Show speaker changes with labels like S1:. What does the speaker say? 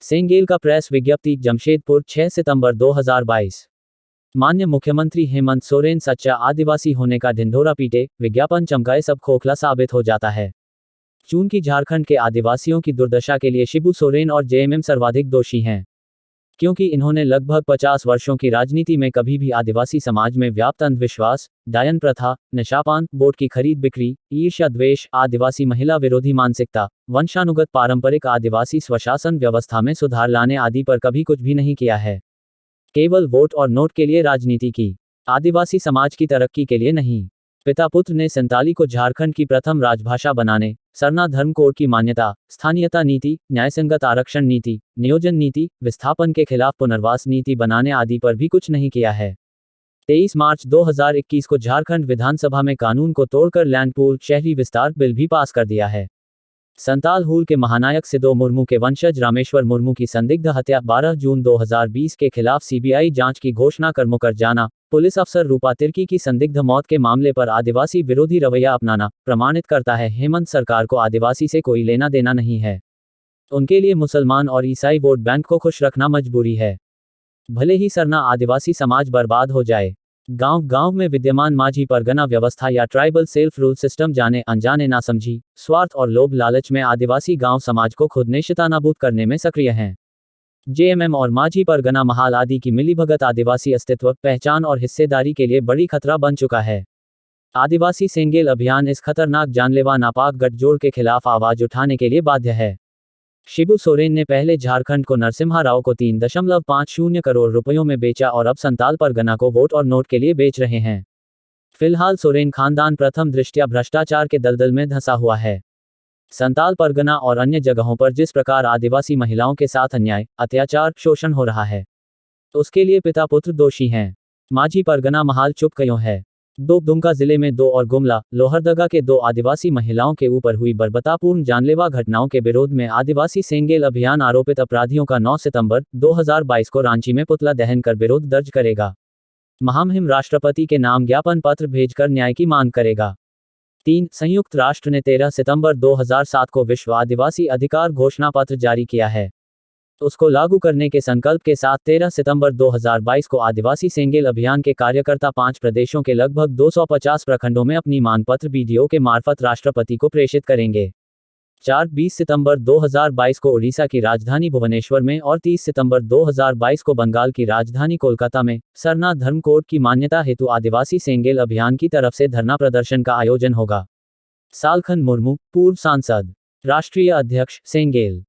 S1: सेंगेल का प्रेस विज्ञप्ति जमशेदपुर 6 सितंबर 2022। माननीय मुख्यमंत्री हेमंत सोरेन सच्चा आदिवासी होने का ढिंढोरा पीटे, विज्ञापन चमकाए सब खोखला साबित हो जाता है। चूंकि झारखंड के आदिवासियों की दुर्दशा के लिए शिबू सोरेन और जेएमएम सर्वाधिक दोषी हैं, क्योंकि इन्होंने लगभग 50 वर्षों की राजनीति में कभी भी आदिवासी समाज में व्याप्त अंधविश्वास, डायन प्रथा, नशापान, वोट की खरीद बिक्री, ईर्ष्या द्वेष, आदिवासी महिला विरोधी मानसिकता, वंशानुगत पारंपरिक आदिवासी स्वशासन व्यवस्था में सुधार लाने आदि पर कभी कुछ भी नहीं किया है। केवल वोट और नोट के लिए राजनीति की, आदिवासी समाज की तरक्की के लिए नहीं। पिता पुत्र ने संताली को झारखंड की प्रथम राजभाषा बनाने, सरना धर्म कोड की मान्यता, स्थानीयता नीति, न्यायसंगत आरक्षण नीति, नियोजन नीति, विस्थापन के खिलाफ पुनर्वास नीति बनाने आदि पर भी कुछ नहीं किया है। 23 मार्च 2021 को झारखंड विधानसभा में कानून को तोड़कर लैंड पूल शहरी विस्तार बिल भी पास कर दिया है। संताल हुल के महानायक सिदो मुर्मू के वंशज रामेश्वर मुर्मू की संदिग्ध हत्या 12 जून 2020 के खिलाफ सीबीआई जांच की घोषणा कर मुकर जाना, पुलिस अफसर रूपा तिर्की की संदिग्ध मौत के मामले पर आदिवासी विरोधी रवैया अपनाना प्रमाणित करता है हेमंत सरकार को आदिवासी से कोई लेना देना नहीं है। उनके लिए मुसलमान और ईसाई वोट बैंक को खुश रखना मजबूरी है। भले ही सरना आदिवासी समाज बर्बाद हो जाए, गांव गांव में विद्यमान माझी परगना व्यवस्था या ट्राइबल सेल्फ रूल सिस्टम जाने अनजाने ना समझी, स्वार्थ और लोभ लालच में आदिवासी गांव समाज को खुद नेस्तनाबूद करने में सक्रिय हैं। जेएमएम और माझी परगना महाल आदि की मिलीभगत आदिवासी अस्तित्व, पहचान और हिस्सेदारी के लिए बड़ी खतरा बन चुका है। आदिवासी सेंगेल अभियान इस खतरनाक जानलेवा नापाक गठजोड़ के खिलाफ आवाज उठाने के लिए बाध्य है। शिबू सोरेन ने पहले झारखंड को नरसिम्हा राव को 3.50 करोड़ रुपयों में बेचा और अब संताल परगना को वोट और नोट के लिए बेच रहे हैं। फिलहाल सोरेन खानदान प्रथम दृष्टया भ्रष्टाचार के दलदल में धंसा हुआ है। संताल परगना और अन्य जगहों पर जिस प्रकार आदिवासी महिलाओं के साथ अन्याय, अत्याचार, शोषण हो रहा है, उसके लिए पिता पुत्र दोषी हैं। माझी परगना महाल चुप क्यों है? दुमका जिले में 2 और गुमला, लोहरदगा के 2 आदिवासी महिलाओं के ऊपर हुई बर्बरतापूर्ण जानलेवा घटनाओं के विरोध में आदिवासी सेंगेल अभियान आरोपित अपराधियों का 9 सितंबर 2022 को रांची में पुतला दहन कर विरोध दर्ज करेगा। महामहिम राष्ट्रपति के नाम ज्ञापन पत्र भेजकर न्याय की मांग करेगा। 3. संयुक्त राष्ट्र ने 13 सितंबर 2007 को विश्व आदिवासी अधिकार घोषणा पत्र जारी किया है। उसको लागू करने के संकल्प के साथ 13 सितंबर 2022 को आदिवासी सेंगेल अभियान के कार्यकर्ता 5 प्रदेशों के लगभग 250 प्रखंडों में अपनी मांग पत्र बीडीओ के मार्फत राष्ट्रपति को प्रेषित करेंगे। 20 सितंबर 2022 को उड़ीसा की राजधानी भुवनेश्वर में और 30 सितंबर 2022 को बंगाल की राजधानी कोलकाता में सरना धर्म कोड की मान्यता हेतु आदिवासी सेंगेल अभियान की तरफ से धरना प्रदर्शन का आयोजन होगा। सालखन मुर्मू, पूर्व सांसद, राष्ट्रीय अध्यक्ष, सेंगेल।